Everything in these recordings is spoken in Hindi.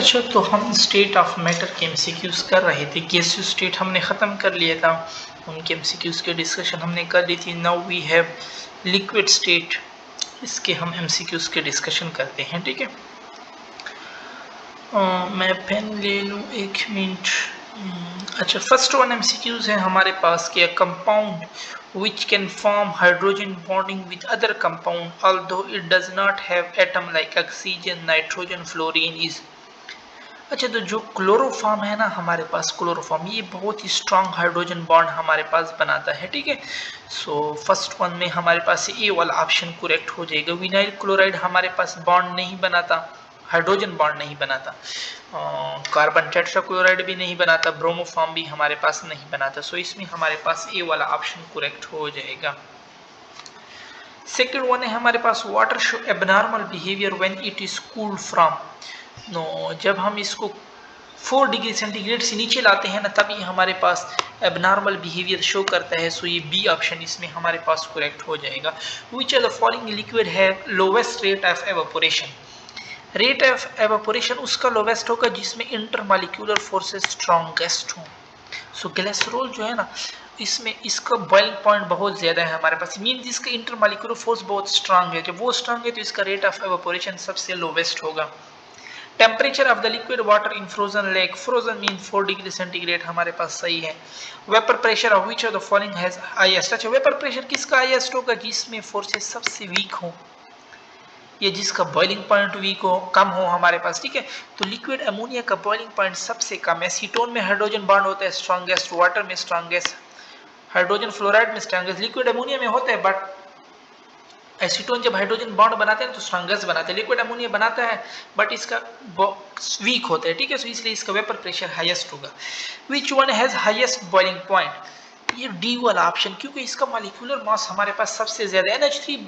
अच्छा, तो हम स्टेट ऑफ मैटर के एमसीक्यूज कर रहे थे। गैसियस स्टेट हमने ख़त्म कर लिया था, उनके एमसीक्यूज की डिस्कशन हमने कर ली थी। Now we have liquid state, इसके हम एमसीक्यूज के डिस्कशन करते हैं। ठीक है, मैं पेन ले लूँ, एक मिनट। अच्छा, फर्स्ट वन एमसीक्यूज है हमारे पास कि compound which can form hydrogen bonding with other compound although it does not have atom like oxygen, nitrogen, fluorine is। अच्छा, तो जो क्लोरोफॉर्म है ना हमारे पास, क्लोरोफॉर्म ये बहुत ही स्ट्रॉन्ग हाइड्रोजन बॉन्ड हमारे पास बनाता है। ठीक है, सो फर्स्ट वन में हमारे पास ए वाला ऑप्शन करेक्ट हो जाएगा। विनाइल क्लोराइड हमारे पास बॉन्ड नहीं बनाता, हाइड्रोजन बॉन्ड नहीं बनाता, कार्बन टेट्राक्लोराइड भी नहीं बनाता, ब्रोमोफॉर्म भी हमारे पास नहीं बनाता। सो इसमें हमारे पास ए वाला ऑप्शन करेक्ट हो जाएगा। सेकेंड वन है हमारे पास water show abnormal behaviour when it is cooled from. No, जब हम इसको 4 डिग्री सेंटीग्रेड से नीचे लाते हैं ना, तभी हमारे पास एबनॉर्मल बिहेवियर शो करता है। सो ये बी ऑप्शन इसमें हमारे पास करेक्ट हो जाएगा। Which are the following liquid have lowest rate of evaporation. Rate of evaporation उसका लोवेस्ट होगा जिसमें इंटरमॉलिक्यूलर फोर्सेस स्ट्रॉन्गेस्ट हो। सो ग्लिसरॉल जो है ना, इसमें इसका बॉइलिंग पॉइंट बहुत ज्यादा है हमारे पास, मीन इसका इंटरमॉलिक्यूलर फोर्स बहुत स्ट्रांग है। जब वो स्ट्रांग है तो इसका रेट ऑफ एवापोरेशन सबसे लोवेस्ट होगा। Temperature of the liquid water in frozen lake, frozen mean 4 degree centigrade हमारे पास सही है। Vapour pressure of which of the following has highest. अच्छा, वेपर प्रेशर किसका हाईएस्ट होगा जिसमें फोर्सेस सबसे वीक हो, ये जिसका बॉइलिंग पॉइंट वीक हो, कम हो हमारे पास। ठीक है, तो लिक्विड अमोनिया का बॉइलिंग पॉइंट सबसे कम है। सीटोन में हाइड्रोजन बॉन्ड होता है स्ट्रॉन्गेस्ट, वाटर में स्ट्रॉन्गेस्ट, हाइड्रोजन फ्लोराइड में स्ट्रॉन्गेस्ट, लिक्विड अमोनिया में होता है, बट एसीटोन जब हाइड्रोजन बॉन्ड बनाते हैं तो स्ट्रॉन्गेस्ट बनाते हैं। लिक्विड अमोनिया बनाता है बट इसका वीक होता है। ठीक है, सो इसलिए इसका वेपर प्रेशर हाईएस्ट होगा। Which one has highest boiling point, ये डी वाला ऑप्शन, क्योंकि इसका मॉलिक्यूलर मास हमारे पास सबसे ज्यादा। NH3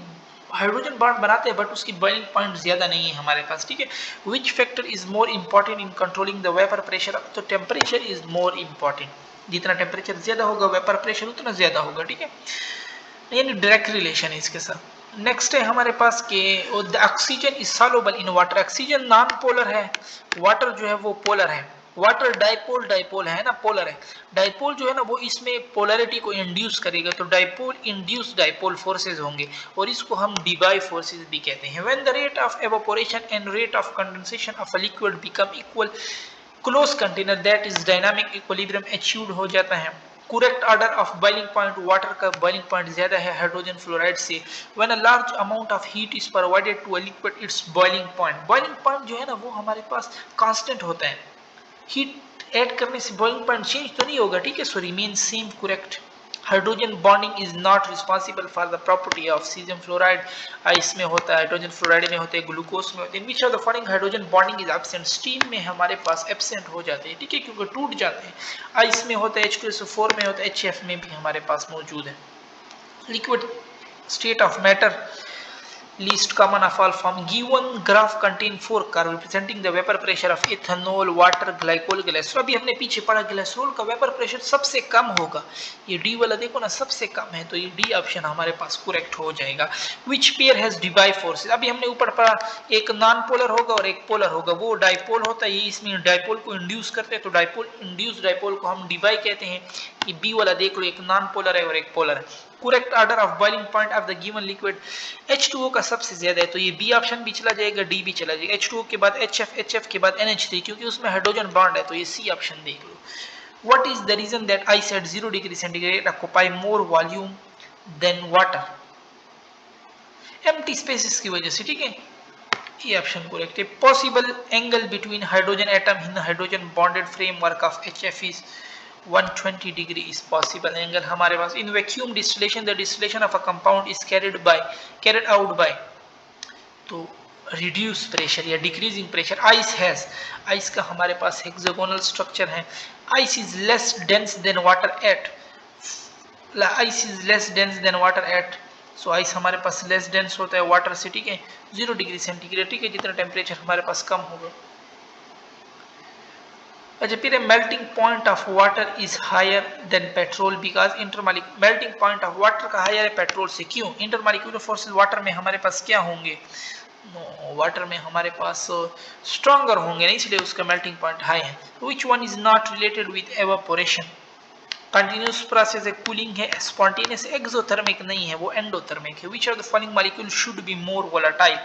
हाइड्रोजन बॉन्ड बनाते हैं बट उसकी बॉइलिंग पॉइंट ज्यादा नहीं है हमारे पास। ठीक है, which factor is more important in controlling the vapour pressure, तो टेम्परेचर इज मोर इंपॉर्टेंट। जितना टेम्परेचर ज्यादा होगा वेपर प्रेशर उतना ज्यादा होगा। ठीक है, यानी डायरेक्ट रिलेशन है इसके साथ। नेक्स्ट है हमारे पास के oxygen is soluble in water. Oxygen non polar है, वाटर जो है वो पोलर है। वाटर डाइपोल, डाइपोल है ना, पोलर है। डाइपोल जो है ना वो इसमें पोलैरिटी को इंड्यूस करेगा, तो डाइपोल इंड्यूस डाइपोल फोर्सेज होंगे और इसको हम डिबाई फोर्सेज भी कहते हैं। When the rate of evaporation and rate of condensation of a liquid become equal, close container that is dynamic equilibrium achieved हो जाता है। Correct order of boiling point, water का बॉइलिंग पॉइंट ज्यादा है हाइड्रोजन फ्लोराइड से। When a large amount of heat is provided to a liquid, its boiling point, boiling point जो है ना वो हमारे पास कांस्टेंट होता है। हीट ऐड करने से बॉइलिंग पॉइंट चेंज तो नहीं होगा। ठीक है, so remain same, correct. Hydrogen bonding is not responsible for the property of caesium fluoride, ice में होता है, हाइड्रोजन फ्लोराइड में होते हैं, ग्लूकोज में होते हैं। Which of the following hydrogen bonding is absent, steam में हमारे पास एब्सेंट हो जाते हैं। ठीक है, क्योंकि टूट जाते हैं। आइस में होता है, H2SO4 में होता है, HF में भी हमारे पास मौजूद है। Liquid state of matter, least common of all form, given graph contain 4 curve representing the vapor pressure of ethanol, water, glycol, glycerol। अभी हमने पीछे पढ़ा ग्लिसरॉल का वेपर प्रेशर सबसे कम होगा, ये डी वाला देखो ना सबसे कम है, तो ये डी ऑप्शन हमारे पास करेक्ट हो जाएगा। Which pair has debye forces, अभी हमने ऊपर पढ़ा एक नॉन पोलर होगा और एक पोलर होगा, वो डाइपोल होता है, ये इसमें डाइपोल को इंड्यूस करते हैं, तो डाइपोल इंड्यूस डाइपोल को हम डिबाई कहते हैं। ये बी वाला देख लो, एक नॉन पोलर है और एक पोलर है। Correct order of boiling point of the given liquid, H2O का सबसे ज्यादा है, तो ये बी ऑप्शन भी चला जाएगा, डी भी चला जाएगा। H2O के बाद HF, HF के बाद NH3, क्योंकि उसमें हाइड्रोजन बॉन्ड है, तो ये सी ऑप्शन देख लो। What is the reason that ice at 0 degree centigrade occupy more volume than water, empty spaces की वजह से। ठीक है, ये ऑप्शन करेक्ट है। Possible angle between hydrogen atom in hydrogen bonded framework of HF is 120 degree is possible angle हमारे पास। In vacuum distillation the distillation of a compound is carried out by, तो रिड्यूस प्रेशर या decreasing pressure. Ice has, ice का हमारे पास हेक्सागोनल स्ट्रक्चर है। Ice is less dense then water at, ice is less dense then water at, so ice हमारे पास लेस डेंस होता है वाटर से। ठीक है, 0 डिग्री सेंटीग्रेड। ठीक है, जितना टेम्परेचर हमारे पास कम होगा। अच्छा, फिर melting point of water is higher than petrol because intermolecular, melting point of water का हायर है पेट्रोल से, क्यों? इंटरमॉलिक्यूलर फोर्सेस वाटर में हमारे पास क्या होंगे, वाटर में हमारे पास स्ट्रॉन्गर होंगे ना, इसलिए उसका मेल्टिंग पॉइंट हाई है। Which one is not related with evaporation? Continuous process है, कूलिंग है, स्पॉन्टेनियस एक्सोथर्मिक नहीं है, वो एंडोथर्मिक है। Which of the following molecule should be more volatile?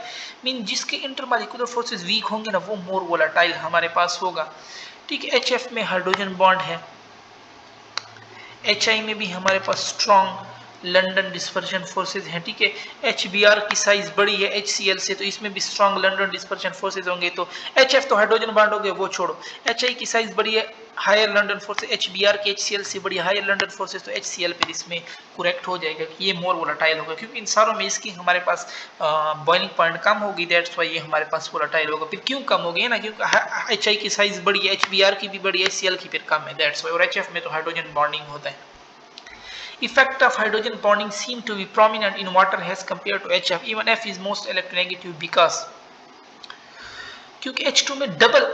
Mean जिसके इंटरमॉलिक्यूलर फोर्सेस वीक होंगे ना वो मोर वोलेटाइल हमारे पास होगा। ठीक है, HF में हाइड्रोजन बॉन्ड है, HI में भी हमारे पास स्ट्रॉन्ग लंडन डिस्पर्शन फोर्सेज हैं। ठीक है, HBr की साइज बड़ी है HCl से, तो इसमें भी स्ट्रॉन्ग लंडन डिस्पर्शन फोर्सेज होंगे। तो HF तो हाइड्रोजन बॉन्ड हो गए, वो छोड़ो। HI की साइज बड़ी है, हायर लंडन फोर्सेज, HBr की HCl से बड़ी हायर लंडन फोर्सेज, तो HCl फिर इसमें करेक्ट हो जाएगा कि ये मोर वोलेटाइल होगा, क्योंकि इन सारों में इसकी हमारे पास बॉइलिंग पॉइंट कम होगी, दैट्स वाई ये हमारे पास वोलेटाइल होगा। फिर क्यों कम होगी ना, क्योंकि HI की साइज बड़ी है, HBr की भी बड़ी है, HCl की फिर कम है, दैट्स वाई। और HF में तो हाइड्रोजन बॉन्डिंग होता है। Effect of hydrogen bonding seem to be prominent in water as compared to HF. Even F is most electronegative because क्योंकि H2 में डबल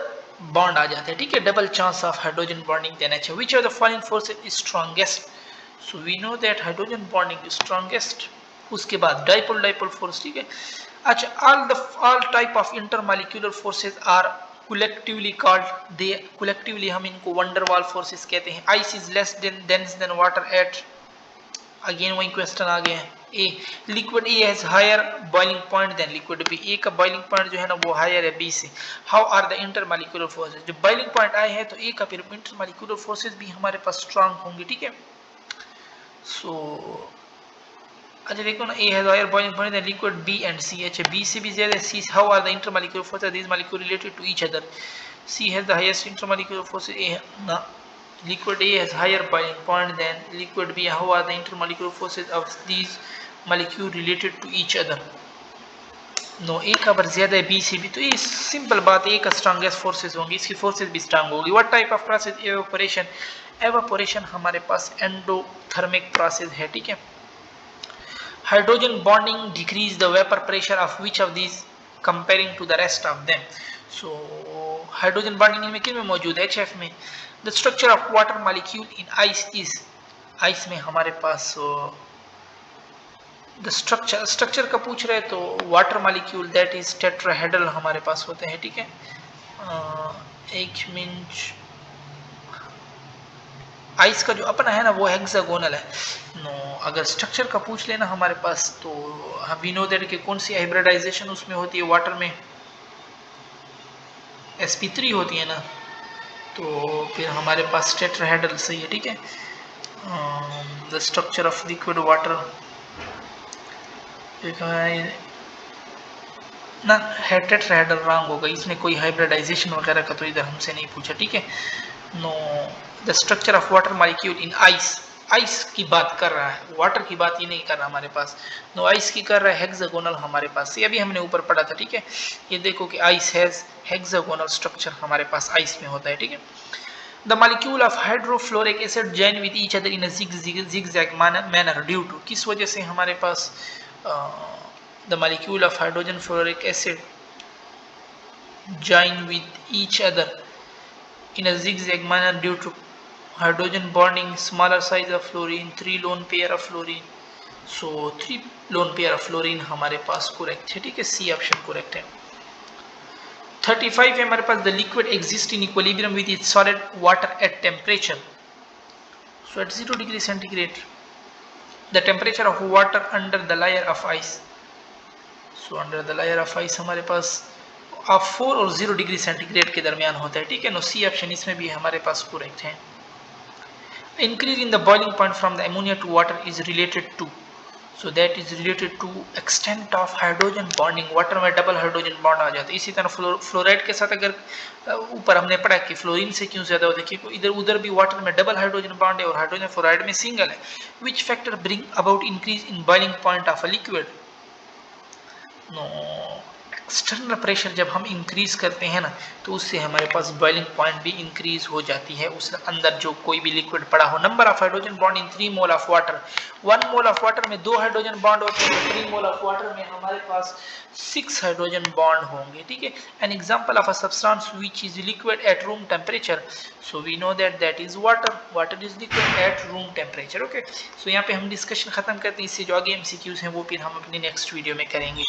बॉन्ड आ जाते हैं। ठीक है, double chance of hydrogen bonding than HF. Which of the following forces is strongest? So we know that hydrogen bonding is strongest. उसके बाद डाइपोल फोर्स। ठीक है, अच्छा, all type of intermolecular forces are collectively called, they collectively हम इनको वंडर वाल फोर्सेस कहते हैं। Ice is less dense than water at, again वही क्वेश्चन आ गया है। A, liquid A has higher boiling point than liquid B, A का बॉइलिंग पॉइंट जो है ना वो हायर है बी से। How are the intermolecular forces? जो बॉइलिंग पॉइंट आए हैं तो ए का फिर इंटरमॉलिक्यूलर फोर्सेस भी हमारे पास स्ट्रांग होंगे। ठीक है, सो अच्छा देखो ना, A has higher boiling point than liquid B and C. अच्छा, बी से भी ज्यादा C. How are the intermolecular forces? This molecule related to each other. C has the highest intermolecular forces, A ना, liquid A has higher boiling point than liquid B. How are the intermolecular forces of these molecules related to each other? No, A का बर ज्यादा है बी से भी, तो ये सिंपल बात है, ए का स्ट्रॉन्गेस्ट फोर्सेस होंगी, इसकी फोर्सेस भी स्ट्रांग होगी। What type of process? Evaporation. Evaporation हमारे पास एंडोथर्मिक प्रोसेस है। ठीक है, hydrogen bonding decrease the vapour pressure of which of these comparing to the rest of them? So hydrogen bonding में किन में मौजूद है? HF में। The structure of water molecule in ice is, ice में हमारे पास द स्ट्रक्चर का पूछ रहे तो water molecule that is tetrahedral हमारे पास होते हैं। ठीक है, एक मिनट, आइस का जो अपना है ना वो हेक्सागोनल है। नो, अगर स्ट्रक्चर का पूछ लेना हमारे पास तो वी नो दैट कि कौन सी हाइब्रिडाइजेशन उसमें होती है वाटर में, sp3 होती है ना, तो फिर हमारे पास टेट्राहेड्रल सही है। ठीक है, the structure of liquid water ना, टेट्राहेड्रल रॉन्ग होगा, इसमें कोई हाइब्रिडाइजेशन वगैरह का तो इधर हमसे नहीं पूछा। ठीक है, no, the structure of water molecule in ice, ice की बात कर रहा है, वाटर की बात ही नहीं कर रहा हमारे पास। नो, आइस की कर रहा है हेक्सागोनल हमारे पास, ये अभी हमने ऊपर पढ़ा था। ठीक है, ये देखो कि आइस हैज हेक्सागोनल स्ट्रक्चर हमारे पास आइस में होता है। ठीक है, the molecule of hydrofluoric acid join with each other in a zigzag manner due to, किस वजह से हमारे पास the molecule of hydrogen fluoric acid join with each other in a zigzag manner due to hydrogen bonding, smaller size of fluorine, 3 lone pair of fluorine. So 3 lone pair of fluorine हमारे पास करेक्ट है। ठीक है, सी ऑप्शन करेक्ट है। 35 है हमारे पास, the liquid exist in equilibrium with its solid water at temperature. So at 0 degree centigrade the temperature of water under the layer of ice. So under the layer of ice हमारे पास आप 4 और 0 डिग्री सेंटीग्रेड के दरमियान होता है। ठीक है, नो, सी ऑप्शन इसमें भी हमारे पास करेक्ट है। Increase in the boiling point from the ammonia to water is related to, so that is related to extent of hydrogen bonding, water में डबल हाइड्रोजन बॉन्ड आ जाता है। इसी तरह फ्लोराइड के साथ अगर ऊपर हमने पढ़ा कि फ्लोरीन से क्यों ज्यादा हो, देखिए इधर उधर भी वाटर में डबल हाइड्रोजन बॉन्ड है और हाइड्रोजन फ्लोराइड में सिंगल है। Which factor bring about increase in boiling point of a liquid? No, external pressure जब हम इंक्रीज करते हैं ना तो उससे हमारे पास बॉइलिंग पॉइंट भी इंक्रीज हो जाती है, उस अंदर जो कोई भी लिक्विड पड़ा हो। Number of hydrogen bond in 3 mole of water, 1 mole of water में 2 हाइड्रोजन बॉन्ड होते हैं, 3 मोल ऑफ वाटर में हमारे पास 6 हाइड्रोजन बॉन्ड होंगे। ठीक है, an example of a substance which is liquid at room temperature, so we know that that is water, water is liquid at room temperature. Okay, so यहाँ पे हम डिस्कशन खत्म करते हैं, इससे जो आगे एमसीक्यूज हैं वो फिर हम अपनी नेक्स्ट वीडियो में करेंगे।